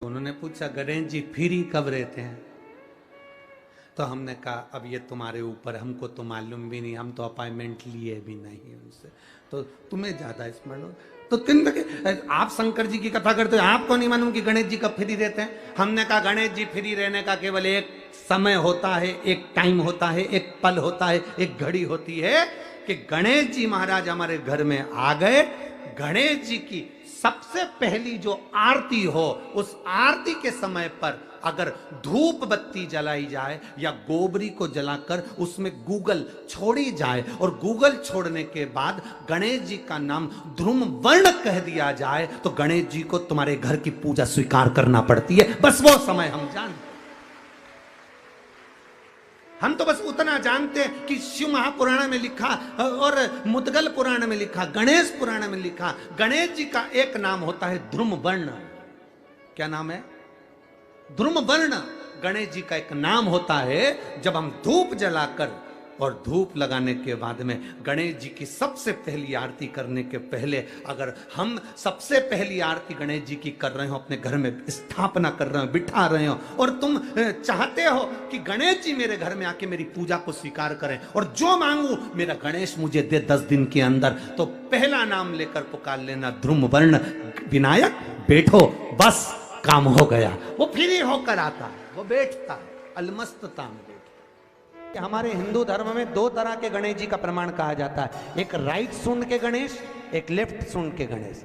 उन्होंने पूछा गणेश जी फ्री कब रहते हैं? तो हमने कहा अब ये तुम्हारे ऊपर, हमको तो मालूम भी नहीं, हम तो अपॉइंटमेंट लिए भी नहीं उनसे, तो तुम्हें ज्यादा स्मरण हो। तो आप शंकर जी की कथा करते हो, आपको नहीं मालूम कि गणेश जी कब फ्री रहते हैं? हमने कहा गणेश जी फ्री रहने का केवल एक समय होता है, एक टाइम होता है, एक पल होता है, एक घड़ी होती है कि गणेश जी महाराज हमारे घर में आ गए। गणेश जी की सबसे पहली जो आरती हो, उस आरती के समय पर अगर धूप बत्ती जलाई जाए या गोबरी को जलाकर उसमें गूगल छोड़ी जाए और गूगल छोड़ने के बाद गणेश जी का नाम ध्रुम वर्ण कह दिया जाए, तो गणेश जी को तुम्हारे घर की पूजा स्वीकार करना पड़ती है। बस वो समय हम जानते, हम तो बस उतना जानते हैं कि शिव महापुराण में लिखा और मुद्गल पुराण में लिखा, गणेश पुराण में लिखा, गणेश जी का एक नाम होता है ध्रुम वर्ण। क्या नाम है? ध्रुम वर्ण गणेश जी का एक नाम होता है। जब हम धूप जलाकर और धूप लगाने के बाद में गणेश जी की सबसे पहली आरती करने के पहले अगर हम सबसे पहली आरती गणेश जी की कर रहे हो, अपने घर में स्थापना कर रहे हो, बिठा रहे हो, और तुम चाहते हो कि गणेश जी मेरे घर में आके मेरी पूजा को स्वीकार करें और जो मांगू मेरा गणेश मुझे दे 10 दिन के अंदर, तो पहला नाम लेकर पुकार लेना ध्रुम वर्ण विनायक, बैठो, बस काम हो गया। वो फ्री होकर आता है, वो बैठता है अलमस्तता में बैठता। हमारे हिंदू धर्म में 2 तरह के गणेश जी का प्रमाण कहा जाता है, एक राइट सूंड के गणेश, एक लेफ्ट सूंड के गणेश।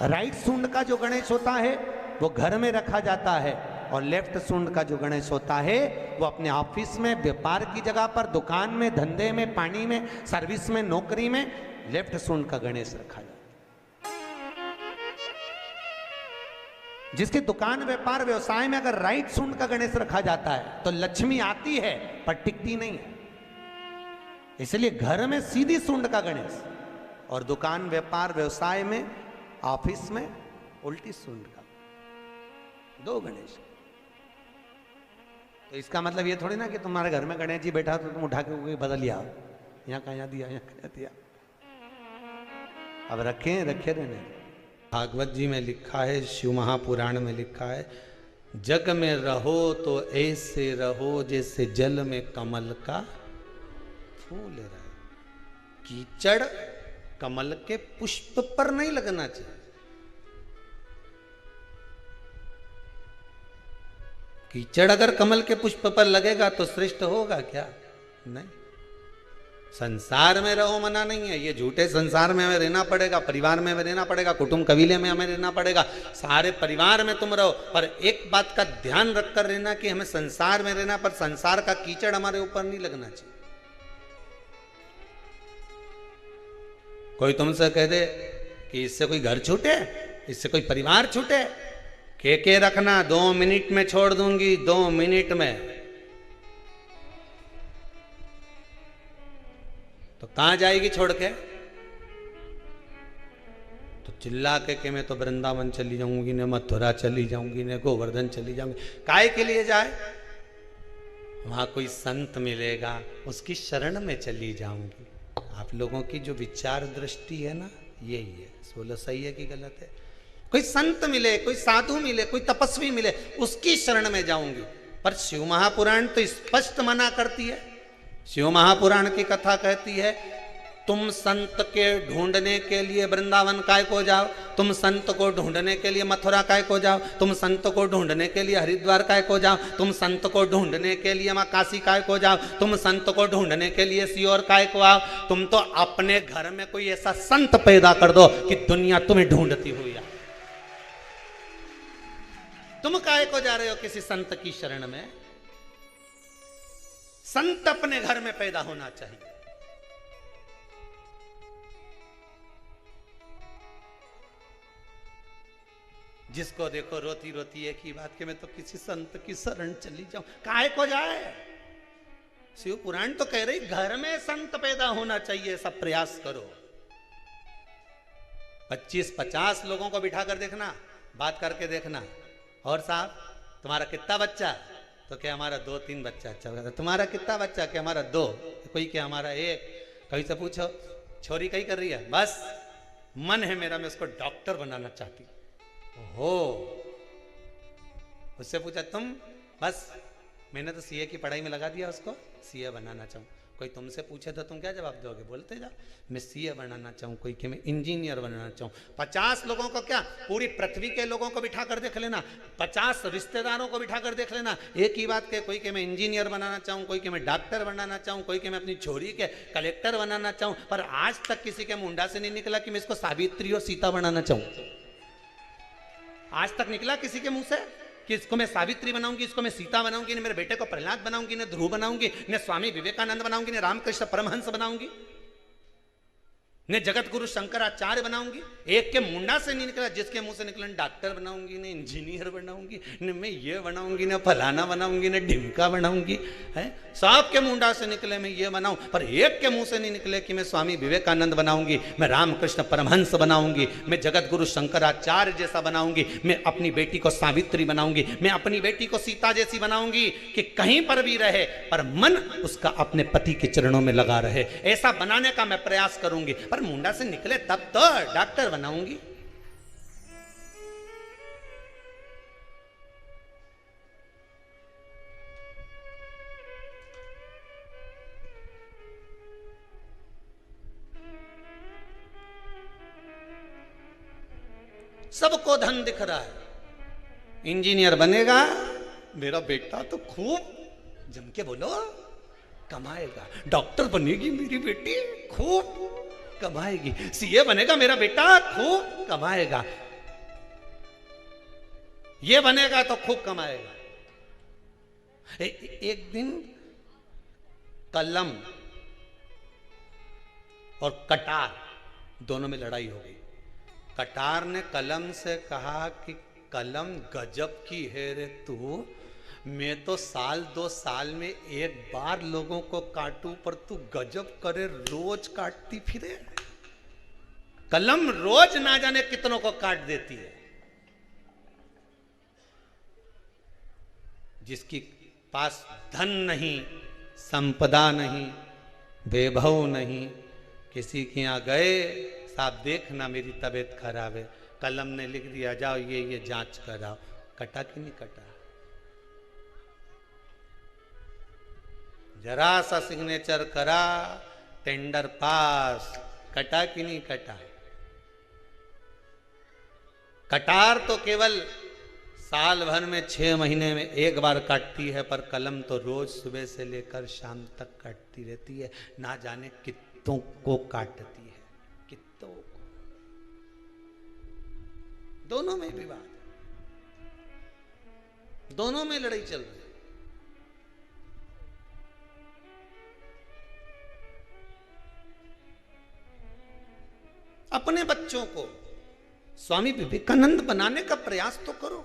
राइट सूंड का जो गणेश होता है वो घर में रखा जाता है, और लेफ्ट सूंड का जो गणेश होता है वो अपने ऑफिस में, व्यापार की जगह पर, दुकान में, धंधे में, पानी में, सर्विस में, नौकरी में लेफ्ट सूंड का गणेश रखा जाता है। जिसकी दुकान, व्यापार, व्यवसाय में अगर राइट सूंड का गणेश रखा जाता है तो लक्ष्मी आती है पर टिकती नहीं है। इसलिए घर में सीधी सूंड का गणेश और दुकान, व्यापार, व्यवसाय में, ऑफिस में उल्टी सूंड का, 2 गणेश। तो इसका मतलब ये थोड़ी ना कि तुम्हारे घर में गणेश जी बैठा तो तुम उठा के कोई बदल लिया, यहां कहां दिया, यहां कहां दिया। अब रखे रहने। भागवत जी में लिखा है, शिव महापुराण में लिखा है, जग में रहो तो ऐसे रहो जैसे जल में कमल का फूल रहे। कीचड़ कमल के पुष्प पर नहीं लगना चाहिए। कीचड़ अगर कमल के पुष्प पर लगेगा तो श्रेष्ठ होगा क्या? नहीं। संसार में रहो मना नहीं है, ये झूठे संसार में हमें रहना पड़ेगा, परिवार में हमें रहना पड़ेगा, कुटुंब कबीले में हमें रहना पड़ेगा, सारे परिवार में तुम रहो, पर एक बात का ध्यान रखकर रहना कि हमें संसार में रहना, पर संसार का कीचड़ हमारे ऊपर नहीं लगना चाहिए। कोई तुमसे कह दे कि इससे कोई घर छूटे, इससे कोई परिवार छूटे, के रखना 2 मिनट में छोड़ दूंगी, 2 मिनट में। तो कहां जाएगी छोड़ के? तो चिल्ला के मैं तो वृंदावन चली जाऊंगी, ने मथुरा चली जाऊंगी, ने गोवर्धन चली जाऊंगी। काहे के लिए जाए? वहां कोई संत मिलेगा, उसकी शरण में चली जाऊंगी। आप लोगों की जो विचार दृष्टि है ना, यही है। बोलो सही है कि गलत है? कोई संत मिले, कोई साधु मिले, कोई तपस्वी मिले, उसकी शरण में जाऊंगी। पर शिव महापुराण तो स्पष्ट मना करती है। शिव महापुराण की कथा कहती है, तुम संत के ढूंढने के लिए वृंदावन काय को जाओ, तुम संत को ढूंढने के लिए मथुरा काय को जाओ, तुम संत को ढूंढने के लिए हरिद्वार काय को जाओ, तुम संत को ढूंढने के लिए मां काशी काय को जाओ, तुम संत को ढूंढने के लिए सीहोर काय को आओ। तुम तो अपने घर में कोई ऐसा संत पैदा कर दो कि दुनिया तुम्हें ढूंढती हुई आए। तुम काय को जा रहे हो किसी संत की शरण में? संत अपने घर में पैदा होना चाहिए। जिसको देखो रोती रोती एक ही बात कि मैं तो किसी संत की शरण चली जाऊं। काहे को जाए? शिव पुराण तो कह रही घर में संत पैदा होना चाहिए, सब प्रयास करो। 25-50 लोगों को बिठा कर देखना, बात करके देखना, और साहब तुम्हारा कितना बच्चा? तो क्या हमारा 2-3 बच्चा। अच्छा, तुम्हारा कितना बच्चा? क्या हमारा 2। कोई क्या हमारा 1। कहीं से पूछो छोरी कहीं कर रही है? बस मन है मेरा, मैं उसको डॉक्टर बनाना चाहती। हो उससे पूछा तुम, बस मैंने तो सीए की पढ़ाई में लगा दिया उसको, सीए बनाना चाहूँ। कोई तुमसे पूछे तो तुम क्या जवाब दोगे? बोलते जाओ मैं सीए बनाना चाहूँ, कोई कि मैं इंजीनियर बनाना चाहूँ। 50 लोगों को क्या, पूरी पृथ्वी के लोगों को बिठा कर देख लेना, 50 रिश्तेदारों को बिठा कर देख लेना, एक ही बात के, कोई कि मैं इंजीनियर बनाना चाहूँ, कोई कि मैं डॉक्टर बनाना चाहूँ, कोई कि मैं अपनी छोरी के कलेक्टर बनाना चाहूँ। पर आज तक किसी के मुंडा से नहीं निकला कि मैं इसको सावित्री और सीता बनाना चाहूँ। आज तक निकला किसी के मुंह से कि इसको मैं सावित्री बनाऊंगी, इसको मैं सीता बनाऊंगी, ने मेरे बेटे को प्रहलाद बनाऊंगी, ने ध्रुव बनाऊंगी, ने स्वामी विवेकानंद बनाऊंगी, ने रामकृष्ण परमहंस बनाऊंगी, ने जगत गुरु शंकराचार्य बनाऊंगी। एक के मुंडा से नहीं निकला, जिसके मुंह से निकला डॉक्टर बनाऊंगी, ने इंजीनियर बनाऊंगी, ने मैं ये बनाऊंगी, ने फलाना बनाऊंगी, ने ढिमका बनाऊंगी, है सब के मुंडा से निकले मैं ये बनाऊं। पर एक के मुंह से नहीं निकले कि मैं स्वामी विवेकानंद बनाऊंगी, मैं रामकृष्ण परमहंस बनाऊंगी, मैं जगत गुरु शंकराचार्य जैसा बनाऊंगी, मैं अपनी बेटी को सावित्री बनाऊंगी, मैं अपनी बेटी को सीता जैसी बनाऊंगी कि कहीं पर भी रहे पर मन उसका अपने पति के चरणों में लगा रहे। ऐसा बनाने का मैं प्रयास करूंगी। पर मुंडा से निकले तब तो डॉक्टर बनाऊंगी। सबको धन दिख रहा है, इंजीनियर बनेगा मेरा बेटा तो खूब जम के बोलो कमाएगा, डॉक्टर बनेगी मेरी बेटी खूब कमाएगी, सीए बनेगा मेरा बेटा खूब कमाएगा, ये बनेगा तो खूब कमाएगा। एक दिन कलम और कटार दोनों में लड़ाई हो गई। कटार ने कलम से कहा कि कलम गजब की है रे तू, मैं तो साल 2 साल में एक बार लोगों को काटूं पर तू गजब करे रोज काटती फिरे। कलम रोज ना जाने कितनों को काट देती है। जिसकी पास धन नहीं, संपदा नहीं, वैभव नहीं, किसी के यहां गए साहब देखना मेरी तबीयत खराब है, कलम ने लिख दिया जाओ ये जांच कराओ, कटा कि नहीं कटा? जरा सा सिग्नेचर करा टेंडर पास, कटा कि नहीं कटा? कटार तो केवल साल भर में 6 महीने में एक बार काटती है, पर कलम तो रोज सुबह से लेकर शाम तक काटती रहती है, ना जाने कितनों को काटती है, कितनों को। दोनों में विवाद है, दोनों में लड़ाई चल रही है। अपने बच्चों को स्वामी विवेकानंद बनाने का प्रयास तो करो।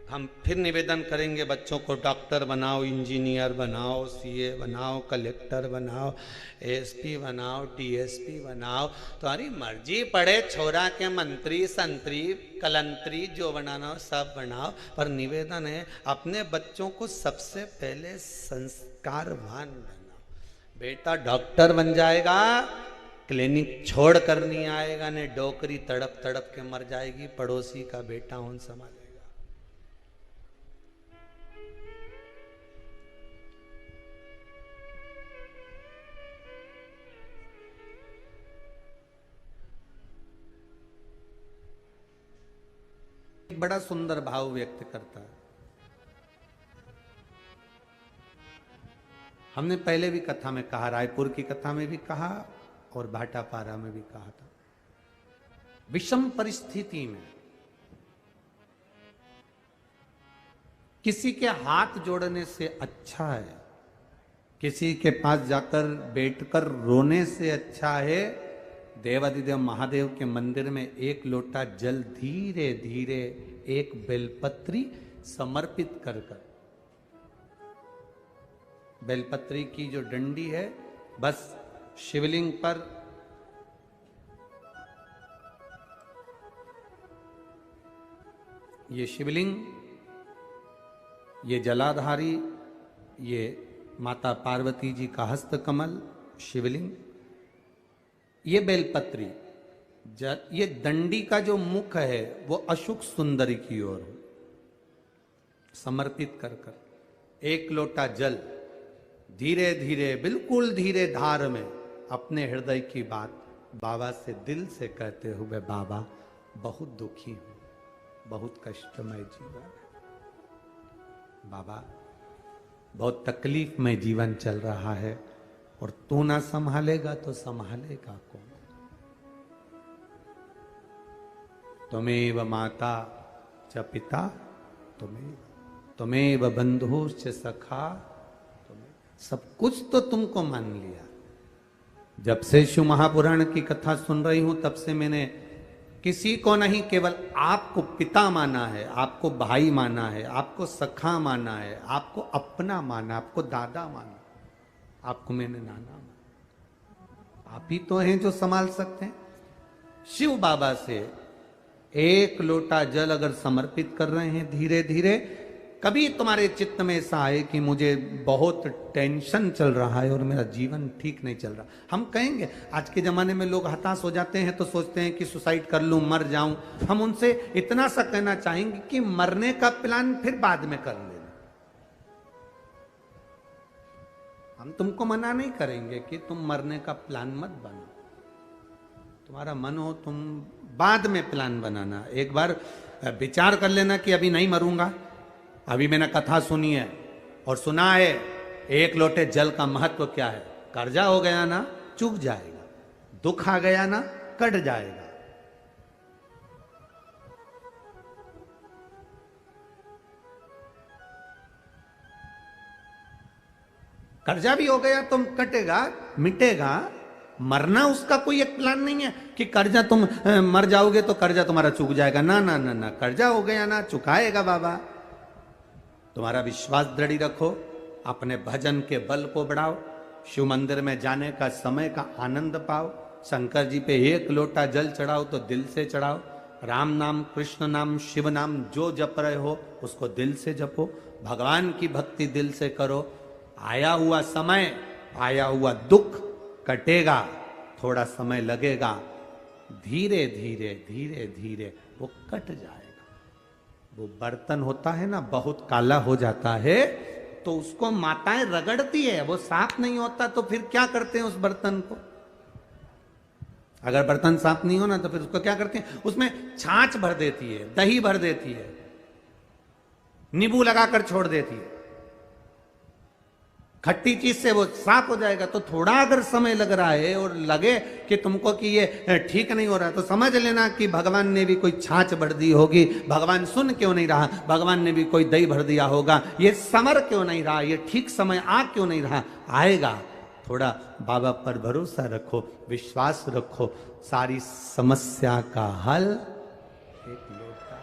हम फिर निवेदन करेंगे बच्चों को डॉक्टर बनाओ, इंजीनियर बनाओ, सीए बनाओ, कलेक्टर बनाओ, एसपी बनाओ, डीएसपी बनाओ, तुम्हारी मर्जी, पढ़े छोरा के मंत्री संतरी कलंतरी जो बनाना हो सब बनाओ। पर निवेदन है अपने बच्चों को सबसे पहले संस्कारवान बनाओ। बेटा डॉक्टर बन जाएगा, क्लिनिक छोड़ कर नहीं आएगा, ने डोकरी तड़प तड़प के मर जाएगी, पड़ोसी का बेटा उन संभालेगा। बड़ा सुंदर भाव व्यक्त करता है। हमने पहले भी कथा में कहा, रायपुर की कथा में भी कहा और भाटापारा में भी कहा था। विषम परिस्थिति में किसी के हाथ जोड़ने से अच्छा है, किसी के पास जाकर बैठकर रोने से अच्छा है देवादिदेव महादेव के मंदिर में एक लोटा जल धीरे धीरे एक बेलपत्री समर्पित कर कर, बेलपत्री की जो डंडी है बस शिवलिंग पर ये शिवलिंग, ये जलाधारी, ये माता पार्वती जी का हस्तकमल शिवलिंग, ये बेलपत्री ये दंडी का जो मुख है वो अशुक सुंदरी की ओर समर्पित कर कर एक लोटा जल धीरे धीरे, बिल्कुल धीरे धार में अपने हृदय की बात बाबा से दिल से कहते हुए, बाबा बहुत दुखी हूं, बहुत कष्टमय जीवन है, बाबा बहुत तकलीफ में जीवन चल रहा है, और तू ना संभालेगा तो संभालेगा कौन? त्वमेव माता च पिता त्वमेव बंधुश्च सखा, सब कुछ तो तुमको मान लिया। जब से शिव महापुराण की कथा सुन रही हूं तब से मैंने किसी को नहीं, केवल आपको पिता माना है, आपको भाई माना है, आपको सखा माना है, आपको अपना माना, आपको दादा माना, आपको मैंने नाना माना। आप ही तो हैं जो संभाल सकते हैं। शिव बाबा से एक लोटा जल अगर समर्पित कर रहे हैं धीरे धीरे, कभी तुम्हारे चित्त में ऐसा आए कि मुझे बहुत टेंशन चल रहा है और मेरा जीवन ठीक नहीं चल रहा, हम कहेंगे, आज के जमाने में लोग हताश हो जाते हैं तो सोचते हैं कि सुसाइड कर लूं, मर जाऊं। हम उनसे इतना सा कहना चाहेंगे कि मरने का प्लान फिर बाद में कर लेना। हम तुमको मना नहीं करेंगे कि तुम मरने का प्लान मत बनाओ, तुम्हारा मन हो तुम बाद में प्लान बनाना। एक बार विचार कर लेना कि अभी नहीं मरूंगा, अभी मैंने कथा सुनी है और सुना है एक लोटे जल का महत्व क्या है। कर्जा हो गया ना चुक जाएगा, दुख आ गया ना कट जाएगा। कर्जा भी हो गया तो कटेगा, मिटेगा। मरना उसका कोई एक प्लान नहीं है कि कर्जा तुम मर जाओगे तो कर्जा तुम्हारा चुक जाएगा। ना ना ना ना, कर्जा हो गया ना चुकाएगा बाबा। तुम्हारा विश्वास दृढ़ रखो, अपने भजन के बल को बढ़ाओ, शिव मंदिर में जाने का समय का आनंद पाओ, शंकर जी पे एक लोटा जल चढ़ाओ तो दिल से चढ़ाओ, राम नाम कृष्ण नाम शिव नाम जो जप रहे हो उसको दिल से जपो, भगवान की भक्ति दिल से करो। आया हुआ समय, आया हुआ दुख कटेगा, थोड़ा समय लगेगा, धीरे धीरे धीरे धीरे वो कट जाएगा। वो बर्तन होता है ना बहुत काला हो जाता है तो उसको माताएं रगड़ती है, वो साफ नहीं होता तो फिर क्या करते हैं उस बर्तन को? अगर बर्तन साफ नहीं हो ना तो फिर उसको क्या करते हैं? उसमें छाछ भर देती है, दही भर देती है, नींबू लगाकर छोड़ देती है, खट्टी चीज से वो साफ हो जाएगा। तो थोड़ा अगर समय लग रहा है और लगे कि तुमको कि ये ठीक नहीं हो रहा तो समझ लेना कि भगवान ने भी कोई छाछ भर दी होगी, भगवान सुन क्यों नहीं रहा, भगवान ने भी कोई दही भर दिया होगा, ये समर क्यों नहीं रहा, ये ठीक समय आ क्यों नहीं रहा। आएगा, थोड़ा बाबा पर भरोसा रखो, विश्वास रखो, सारी समस्या का हल एक लोटा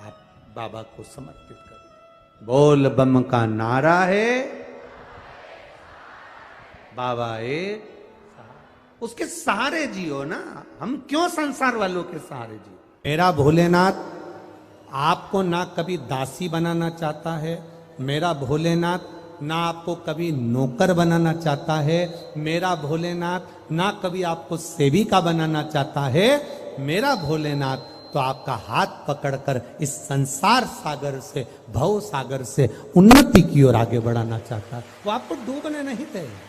आप बाबा को समर्पित करो। बोल बम का नारा है, बाबा एक, उसके सहारे जियो ना। हम क्यों संसार वालों के सहारे जियो? मेरा भोलेनाथ आपको ना कभी दासी बनाना चाहता है, मेरा भोलेनाथ ना आपको कभी नौकर बनाना चाहता है, मेरा भोलेनाथ ना कभी आपको सेविका बनाना चाहता है। मेरा भोलेनाथ तो आपका हाथ पकड़कर इस संसार सागर से, भव सागर से उन्नति की ओर आगे बढ़ाना चाहता है। वो आपको डूबने नहीं देगा,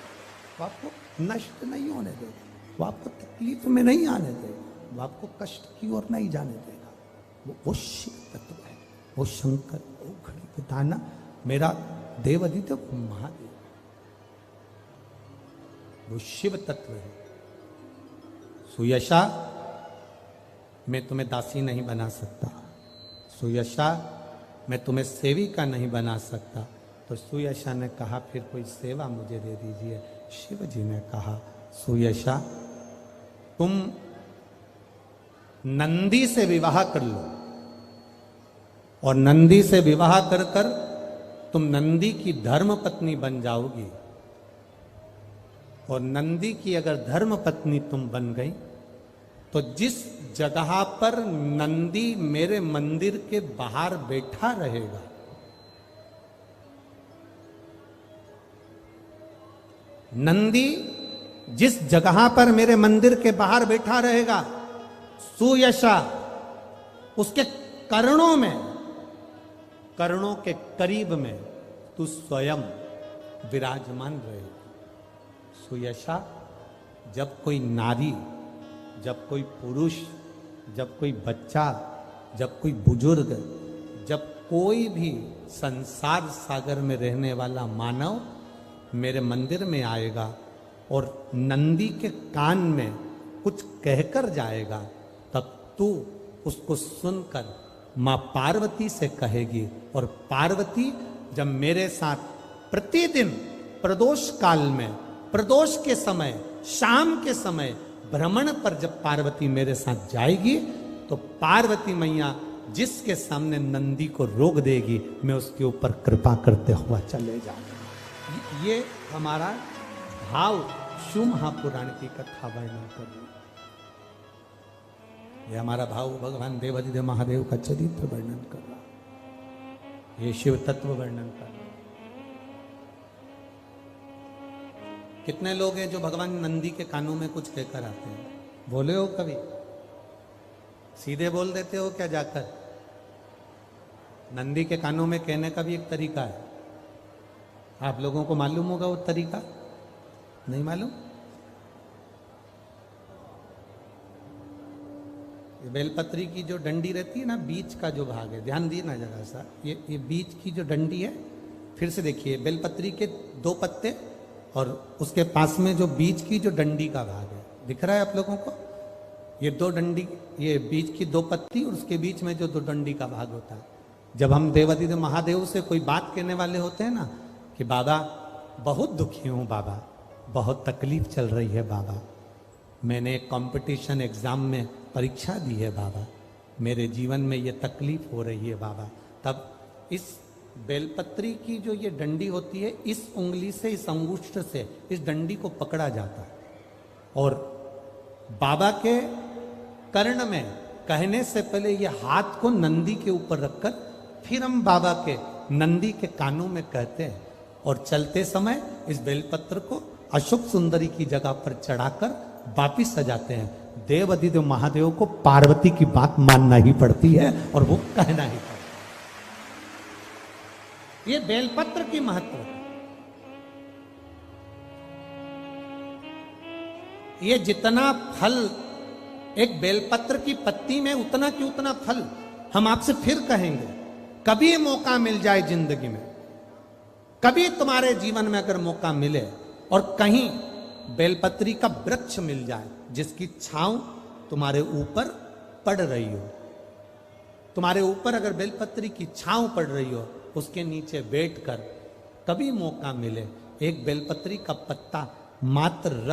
वो आपको नष्ट नहीं होने देगा, वो आपको तकलीफ में नहीं आने देगा, वो आपको कष्ट की ओर नहीं जाने देगा। वो शिव तत्व है, वो शंकर, वो खड़ी पिताना, मेरा देव आदित्य महादेव, वो शिव तत्व है। सुयशा मैं तुम्हें दासी नहीं बना सकता, सुयशा मैं तुम्हें सेविका नहीं बना सकता। तो सुयशा ने कहा फिर कोई सेवा मुझे दे दीजिए। शिव जी ने कहा सुयशा तुम नंदी से विवाह कर लो, और नंदी से विवाह कर कर तुम नंदी की धर्म पत्नी बन जाओगी, और नंदी की अगर धर्म पत्नी तुम बन गई तो जिस जगह पर नंदी मेरे मंदिर के बाहर बैठा रहेगा, नंदी जिस जगह पर मेरे मंदिर के बाहर बैठा रहेगा सुयशा, उसके करणों में, करणों के करीब में तू स्वयं विराजमान रहे। सुयशा, जब कोई नारी, जब कोई पुरुष, जब कोई बच्चा, जब कोई बुजुर्ग, जब कोई भी संसार सागर में रहने वाला मानव मेरे मंदिर में आएगा और नंदी के कान में कुछ कहकर जाएगा, तब तू उसको सुनकर मां पार्वती से कहेगी। और पार्वती जब मेरे साथ प्रतिदिन प्रदोष काल में, प्रदोष के समय, शाम के समय भ्रमण पर जब पार्वती मेरे साथ जाएगी, तो पार्वती मैया जिसके सामने नंदी को रोक देगी, मैं उसके ऊपर कृपा करते हुआ चले जाऊंगा। ये हमारा भाव शिव महापुराण की कथा वर्णन कर रही है। ये हमारा भाव भगवान देवाधिदेव महादेव का चरित्र वर्णन कर रहा है, ये शिव तत्व वर्णन कर रहा है। कितने लोग हैं जो भगवान नंदी के कानों में कुछ कहकर आते हैं? बोले हो कभी? सीधे बोल देते हो क्या जाकर? नंदी के कानों में कहने का भी एक तरीका है। आप लोगों को मालूम होगा वो तरीका? नहीं मालूम? ये बेलपत्री की जो डंडी रहती है ना, बीच का जो भाग है, ध्यान दिए ना जरा सा, ये बीच की जो डंडी है, फिर से देखिए, बेलपत्री के 2 पत्ते और उसके पास में जो बीच की जो डंडी का भाग है, दिख रहा है आप लोगों को? ये 2 डंडी, ये बीच की 2 पत्ती और उसके बीच में जो 2 डंडी का भाग होता है। जब हम देवाधिदेव महादेव से कोई बात कहने वाले होते हैं ना, कि बाबा बहुत दुखी हूं, बाबा बहुत तकलीफ चल रही है, बाबा मैंने एक कंपटीशन एग्जाम में परीक्षा दी है, बाबा मेरे जीवन में ये तकलीफ हो रही है, बाबा, तब इस बेलपत्री की जो ये डंडी होती है, इस उंगली से, इस अंगुष्ठ से इस डंडी को पकड़ा जाता है और बाबा के कर्ण में कहने से पहले ये हाथ को नंदी के ऊपर रखकर फिर हम बाबा के नंदी के कानों में कहते हैं और चलते समय इस बेलपत्र को अशोक सुंदरी की जगह पर चढ़ाकर वापिस सजाते हैं। देवाधिदेव महादेव को पार्वती की बात मानना ही पड़ती है और वो कहना ही पड़ता है। ये बेलपत्र की महत्व है। ये जितना फल एक बेलपत्र की पत्ती में, उतना की उतना फल हम आपसे फिर कहेंगे। कभी मौका मिल जाए जिंदगी में, कभी तुम्हारे जीवन में अगर मौका मिले और कहीं बेलपत्री का वृक्ष मिल जाए जिसकी छांव तुम्हारे ऊपर पड़ रही हो, तुम्हारे ऊपर अगर बेलपत्री की छांव पड़ रही हो, उसके नीचे बैठकर कभी मौका मिले, एक बेलपत्री का पत्ता मात्र रख